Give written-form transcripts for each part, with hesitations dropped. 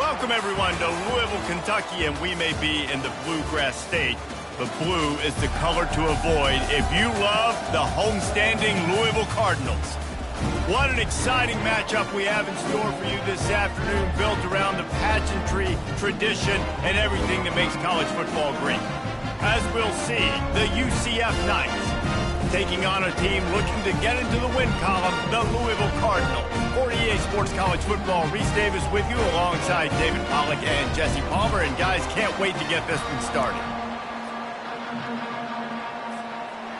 Welcome, everyone, to Louisville, Kentucky, and we may be in the Bluegrass State, but blue is the color to avoid if you love the homestanding Louisville Cardinals. What an exciting matchup we have in store for you this afternoon, built around the pageantry, tradition, and everything that makes college football great. As we'll see, the UCF Knights taking on a team looking to get into the win column, the Louisville Cardinals. For EA Sports College Football, Reese Davis with you alongside David Pollack and Jesse Palmer. And guys, can't wait to get this one started.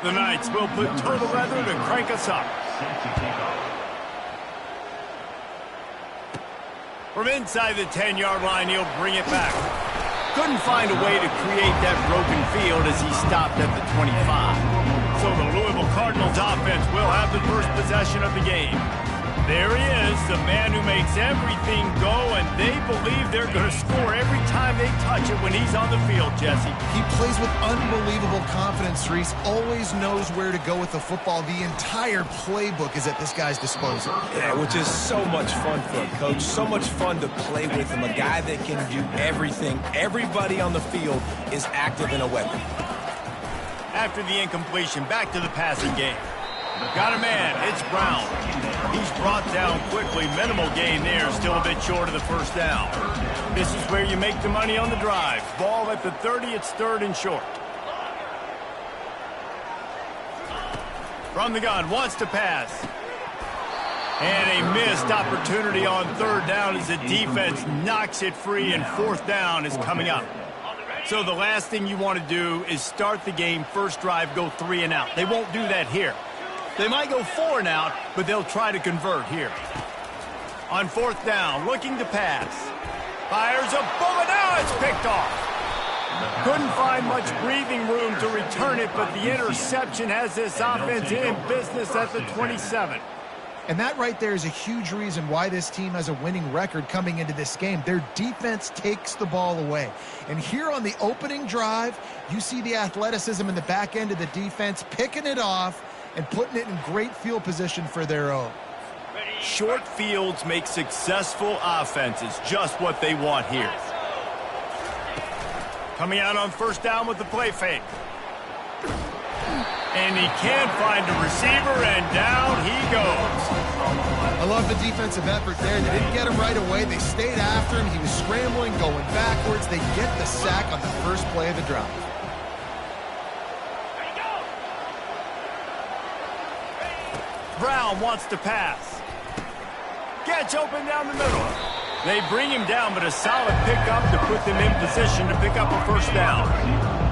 The Knights will put total leather to crank us up. From inside the 10-yard line, he'll bring it back. Couldn't find a way to create that broken field as he stopped at the 25. So the Louisville Cardinals offense will have the first possession of the game. There he is, the man who makes everything go, and they believe they're going to score every time they touch it when he's on the field, Jesse. He plays with unbelievable confidence, Reese. Always knows where to go with the football. The entire playbook is at this guy's disposal. Yeah, which is so much fun for a coach. So much fun to play with him. A guy that can do everything. Everybody on the field is active in a weapon. After the incompletion, back to the passing game. Got a man, it's Brown. He's brought down quickly. Minimal gain there, still a bit short of the first down. This is where you make the money on the drive. Ball at the 30, it's third and short. From the gun, wants to pass. And a missed opportunity on third down as the defense knocks it free, and fourth down is coming up. So the last thing you want to do is start the game, first drive, go 3 and out. They won't do that here. They might go 4 and out, but they'll try to convert here. On fourth down, looking to pass. Fires a bullet. Now it's picked off. Couldn't find much breathing room to return it, but the interception has this offense in business at the 27. And that right there is a huge reason why this team has a winning record coming into this game. Their defense takes the ball away. And here on the opening drive, you see the athleticism in the back end of the defense picking it off and putting it in great field position for their own. Short fields make successful offenses, just what they want here. Coming out on first down with the play fake. And he can't find a receiver, and down he goes. I love the defensive effort there. They didn't get him right away. They stayed after him. He was scrambling, going backwards. They get the sack on the first play of the drive. Brown wants to pass. Gets open down the middle. They bring him down, but a solid pickup to put them in position to pick up a first down.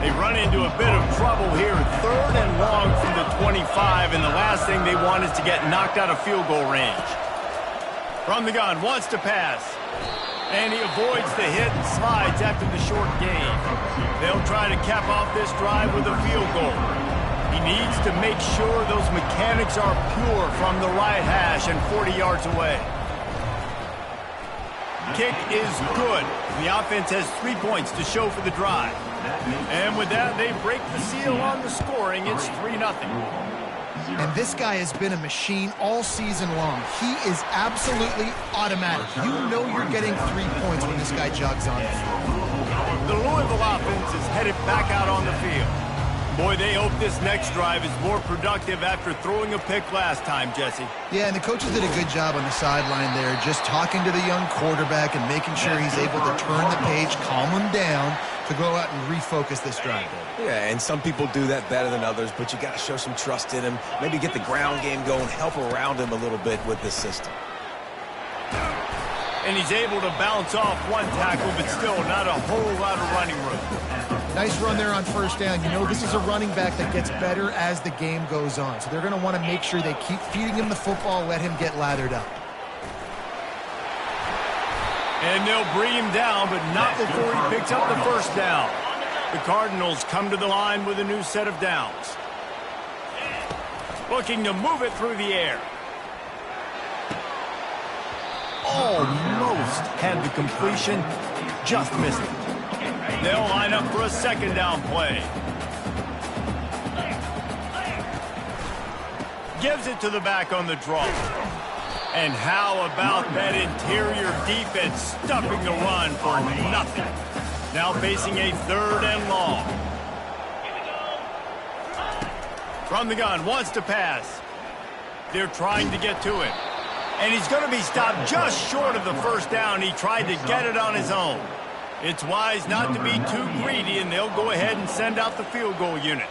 They run into a bit of trouble here, third and long from the 25, and the last thing they want is to get knocked out of field goal range. From the gun, wants to pass. And he avoids the hit and slides after the short gain. They'll try to cap off this drive with a field goal. He needs to make sure those mechanics are pure from the right hash and 40 yards away. Kick is good. The offense has 3 points to show for the drive. And with that, they break the seal on the scoring. It's 3-0. And this guy has been a machine all season long. He is absolutely automatic. You know you're getting 3 points when this guy jogs on it. The Louisville offense is headed back out on the field. Boy, they hope this next drive is more productive after throwing a pick last time, Jesse. Yeah, and the coaches did a good job on the sideline there, just talking to the young quarterback and making sure he's able to turn the page, calm him down, to go out and refocus this drive. Yeah, and some people do that better than others, but you got to show some trust in him, maybe get the ground game going, help around him a little bit with this system. And he's able to bounce off one tackle, but still not a whole lot of running room. Nice run there on first down. You know, this is a running back that gets better as the game goes on. So they're going to want to make sure they keep feeding him the football, let him get lathered up. And they'll bring him down, but not before he picks up the first down. The Cardinals come to the line with a new set of downs. Looking to move it through the air. Almost had the completion, just missed it. They'll line up for a second down play. Gives it to the back on the draw. And how about that interior defense stuffing the run for nothing? Now facing a 3rd and long. From the gun, wants to pass. They're trying to get to it. And he's going to be stopped just short of the first down. He tried to get it on his own. It's wise not to be too greedy, and they'll go ahead and send out the field goal unit.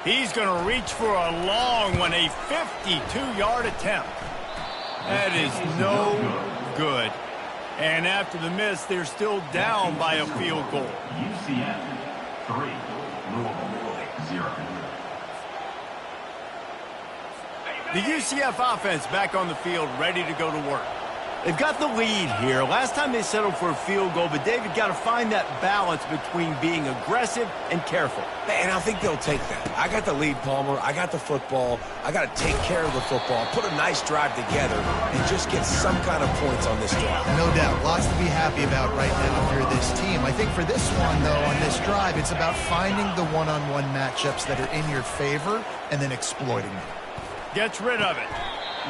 He's going to reach for a long one, a 52-yard attempt. That is no good. And after the miss, they're still down by a field goal. UCF 3, Louisville 0. The UCF offense back on the field, ready to go to work. They've got the lead here. Last time they settled for a field goal, but David got to find that balance between being aggressive and careful. And I think they'll take that. I got the lead, Palmer. I got the football. I got to take care of the football, put a nice drive together, and just get some kind of points on this drive. No doubt. Lots to be happy about right now if you're this team. I think for this one, though, on this drive, it's about finding the one-on-one matchups that are in your favor and then exploiting them. Gets rid of it.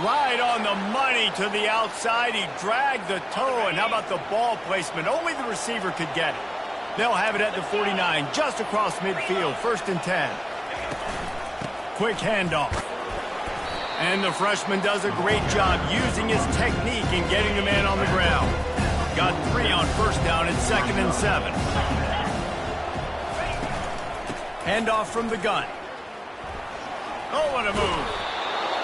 Right on the money to the outside. He dragged the toe, and how about the ball placement? Only the receiver could get it. They'll have it at the 49, just across midfield, 1st and 10. Quick handoff. And the freshman does a great job using his technique and getting the man on the ground. Got 3 on 1st down and 2nd and 7. Handoff from the gun. Oh, what a move.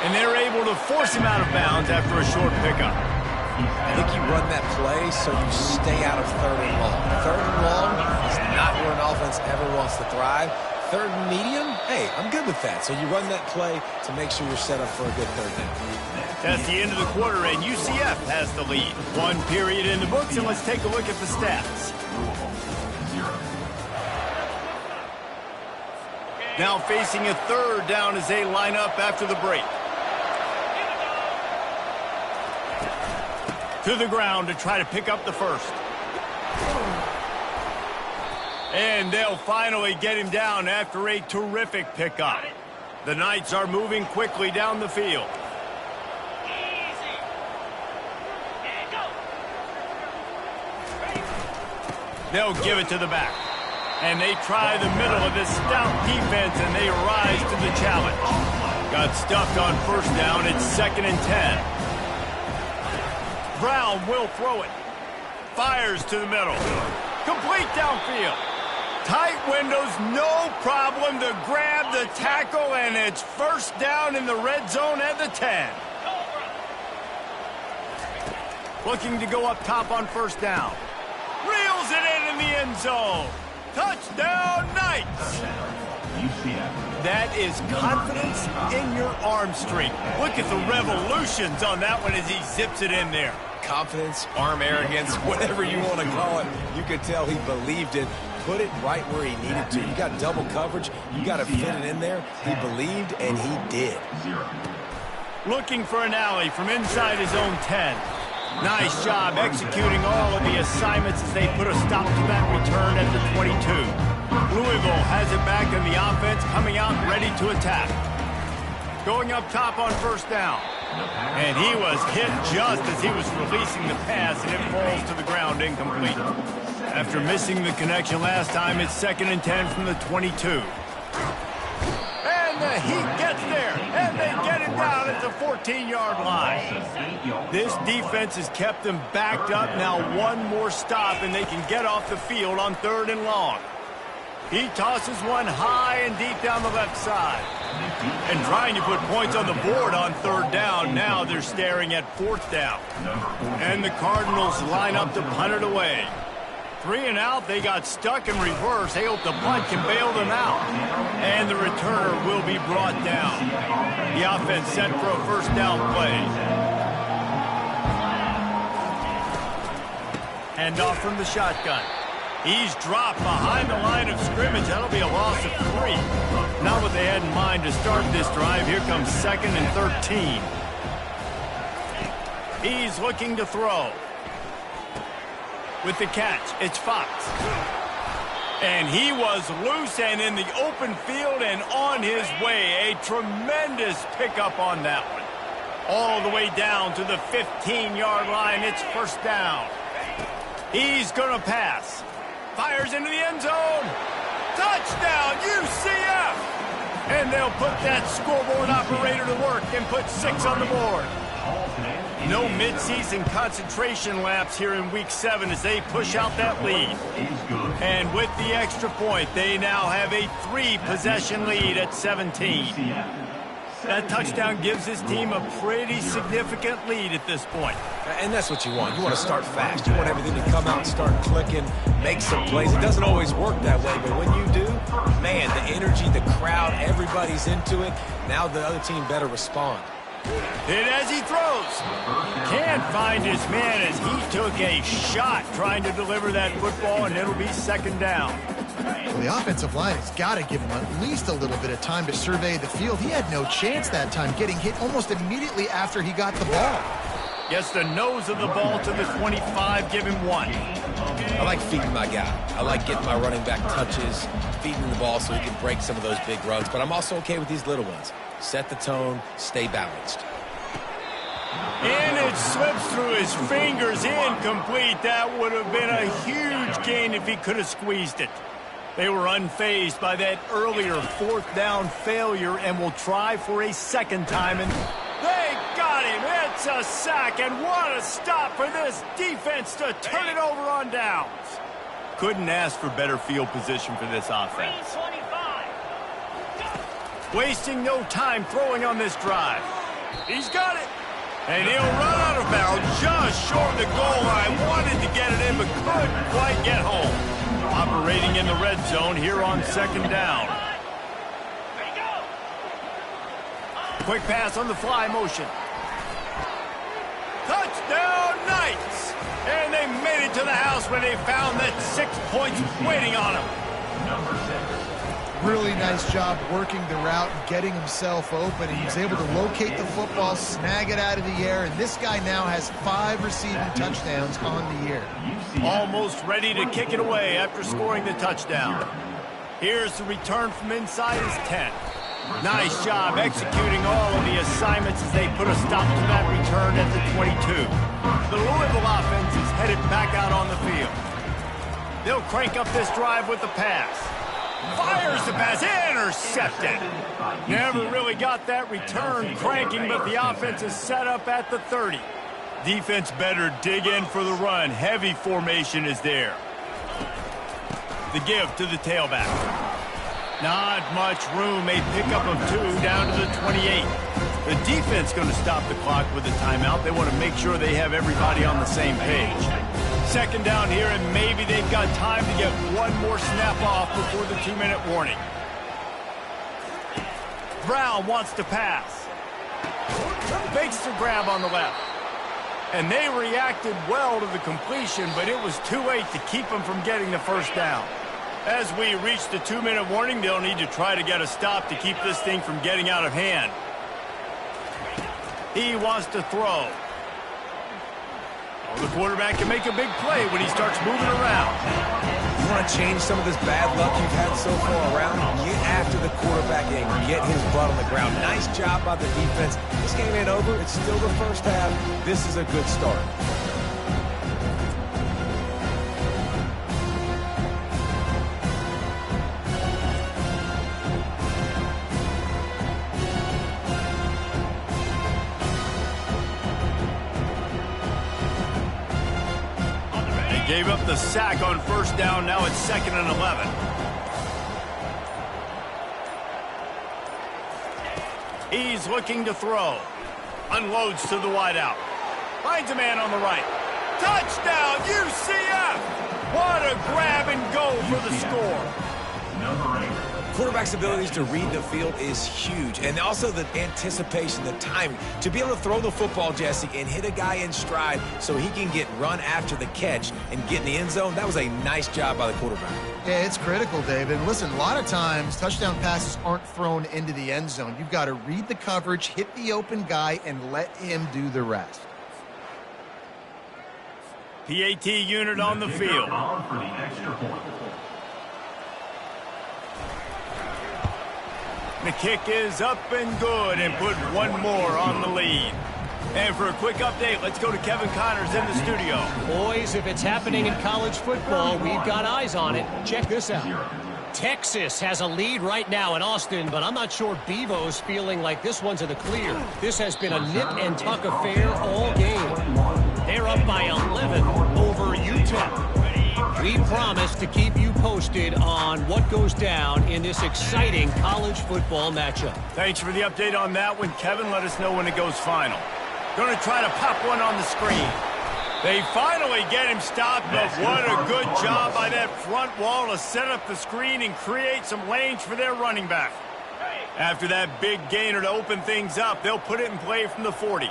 And they're able to force him out of bounds after a short pickup. I think you run that play so you stay out of 3rd and long. 3rd and long is not where an offense ever wants to thrive. 3rd and medium, hey, I'm good with that. So you run that play to make sure you're set up for a good 3rd down. That's the end of the quarter, and UCF has the lead. 1 period in the books, and let's take a look at the stats. Now facing a 3rd down as they line up after the break. To the ground to try to pick up the 1st. And they'll finally get him down after a terrific pickup. The Knights are moving quickly down the field. They'll give it to the back. And they try the middle of this stout defense, and they rise to the challenge. Got stuffed on 1st down. It's 2nd and 10. Brown will throw it. Fires to the middle. Complete downfield. Tight windows, no problem to grab the tackle, and it's 1st down in the red zone at the 10. Looking to go up top on 1st down. Reels it in the end zone. Touchdown, Knights! That is confidence in your arm strength. Look at the revolutions on that one as he zips it in there. Confidence, arm arrogance, whatever you want to call it. You could tell he believed it. Put it right where he needed to. You got double coverage. You got to fit it in there. He believed, and he did. Looking for an alley from inside his own 10. Nice job executing all of the assignments as they put a stop to that return at the 22. Louisville has it back in the offense, coming out ready to attack. Going up top on 1st down. And he was hit just as he was releasing the pass, and it falls to the ground incomplete. After missing the connection last time, it's 2nd and 10 from the 22. And the Heat gets there, and they get him down at the 14-yard line. This defense has kept them backed up. Now 1 more stop, and they can get off the field on 3rd and long. He tosses one high and deep down the left side. And trying to put points on the board on 3rd down. Now they're staring at 4th down. And the Cardinals line up to punt it away. 3 and out, they got stuck in reverse. They hope the punt can bail them out. And the returner will be brought down. The offense set for a 1st down play. Handoff from the shotgun. He's dropped behind the line of scrimmage. That'll be a loss of 3. Not what they had in mind to start this drive. Here comes 2nd and 13. He's looking to throw. With the catch, it's Fox. And he was loose and in the open field and on his way. A tremendous pickup on that one. all the way down to the 15-yard line. It's first down. He's going to pass. Fires into the end zone. Touchdown, UCF! And they'll put that scoreboard operator to work and put 6 on the board. No midseason concentration laps here in Week 7 as they push out that lead. And with the extra point, they now have a 3-possession lead at 17. That touchdown gives his team a pretty significant lead at this point. And that's what you want. You want to start fast. You want everything to come out and start clicking, make some plays. It doesn't always work that way, but when you do, man, the energy, the crowd, everybody's into it. Now the other team better respond. Hit as he throws. Can't find his man as he took a shot trying to deliver that football, and it'll be second down. Well, the offensive line has got to give him at least a little bit of time to survey the field. He had no chance that time, getting hit almost immediately after he got the ball. Gets the nose of the ball to the 25, give him 1. I like feeding my guy. I like getting my running back touches, feeding the ball so he can break some of those big runs, but I'm also okay with these little ones. Set the tone, stay balanced. And it slips through his fingers, incomplete. That would have been a huge gain if he could have squeezed it. They were unfazed by that earlier 4th down failure and will try for a second time. And they got him. It's a sack, and what a stop for this defense to turn it over on downs. Couldn't ask for better field position for this offense. Wasting no time throwing on this drive. He's got it. And he'll run out of bounds just short of the goal line. Wanted to get it in, but couldn't quite get home. Operating in the red zone here on second down. Quick pass on the fly motion. Touchdown, Knights! And they made it to the house when they found that 6 points waiting on them. Number 6. Really nice job working the route and getting himself open. He was able to locate the football, snag it out of the air, and this guy now has 5 receiving touchdowns on the year. Almost ready to kick it away after scoring the touchdown. Here's the return from inside his 10. Nice job executing all of the assignments as they put a stop to that return at the 22. The Louisville offense is headed back out on the field. They'll crank up this drive with the pass. Fires the pass, intercepted. Never really got that return cranking, but the offense is set up at the 30. Defense better dig in for the run. Heavy formation is there. The give to the tailback. Not much room. A pickup of 2 down to the 28. The defense going to stop the clock with a timeout. They want to make sure they have everybody on the same page. Second down here, and maybe they've got time to get one more snap off before the 2-minute warning. Brown wants to pass. Fakes the grab on the left. And they reacted well to the completion, but it was too late to keep them from getting the first down. As we reach the 2-minute warning, they'll need to try to get a stop to keep this thing from getting out of hand. He wants to throw. Well, the quarterback can make a big play when he starts moving around. You want to change some of this bad luck you've had so far around? Get after the quarterback and get his butt on the ground. Nice job by the defense. This game ain't over. It's still the first half. This is a good start. Gave up the sack on first down. Now it's 2nd and 11. He's looking to throw. Unloads to the wideout. Finds a man on the right. Touchdown, UCF! What a grab and go for the score. Number 8. Quarterback's abilities to read the field is huge, and also the anticipation, the timing. To be able to throw the football, Jesse, and hit a guy in stride so he can get run after the catch and get in the end zone, that was a nice job by the quarterback. Yeah, it's critical, David. And listen, a lot of times touchdown passes aren't thrown into the end zone. You've got to read the coverage, hit the open guy, and let him do the rest. PAT unit on the field. On for the extra point. The kick is up and good and put one more on the lead. And for a quick update, let's go to Kevin Connors in the studio. Boys, if it's happening in college football, we've got eyes on it. Check this out. Texas has a lead right now in Austin, but I'm not sure Bevo's feeling like this one's in the clear. This has been a nip-and-tuck affair all game. They're up by 11 over Utah. We promise to keep you posted on what goes down in this exciting college football matchup. Thanks for the update on that one, Kevin. Let us know when it goes final. Going to try to pop one on the screen. They finally get him stopped, but what a good job by that front wall to set up the screen and create some lanes for their running back. After that big gainer to open things up, they'll put it in play from the 40.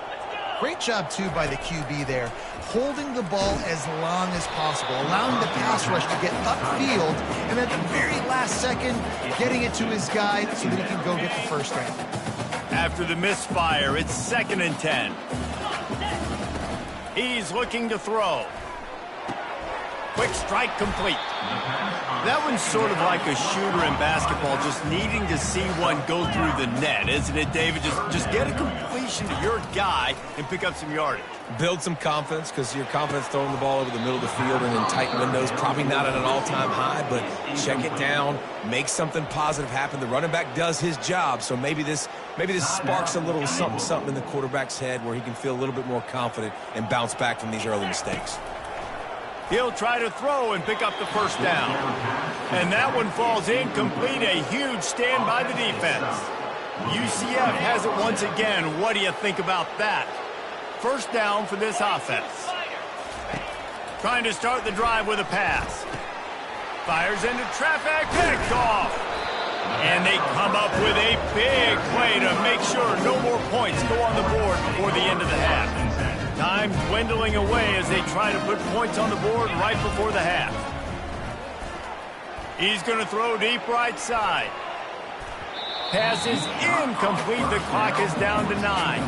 Great job, too, by the QB there, holding the ball as long as possible, allowing the pass rush to get upfield, and at the very last second, getting it to his guy so that he can go get the first down. After the misfire, it's 2nd and 10. He's looking to throw. Quick strike complete. That one's sort of like a shooter in basketball, just needing to see one go through the net, isn't it, David? Just get a completion to your guy and pick up some yardage. Build some confidence, because your confidence throwing the ball over the middle of the field and in tight windows, probably not at an all-time high, but check it down, make something positive happen. The running back does his job, so maybe this sparks a little something in the quarterback's head where he can feel a little bit more confident and bounce back from these early mistakes. He'll try to throw and pick up the first down. And that one falls incomplete. A huge stand by the defense. UCF has it once again. What do you think about that? First down for this offense. Trying to start the drive with a pass. Fires into traffic. Picked off. And they come up with a big play to make sure no more points go on the board before the end of the half. Time dwindling away as they try to put points on the board right before the half. He's going to throw deep right side. Pass is incomplete. The clock is down to 9.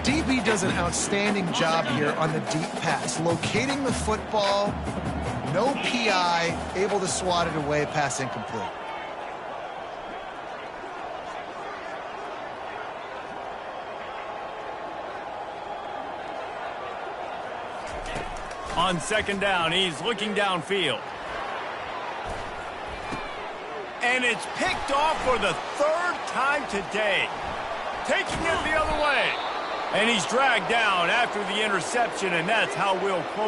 DB does an outstanding job here on the deep pass, locating the football, no PI, able to swat it away, pass incomplete. On 2nd down, he's looking downfield. And it's picked off for the 3rd time today. Taking it the other way. And he's dragged down after the interception, and that's how we'll close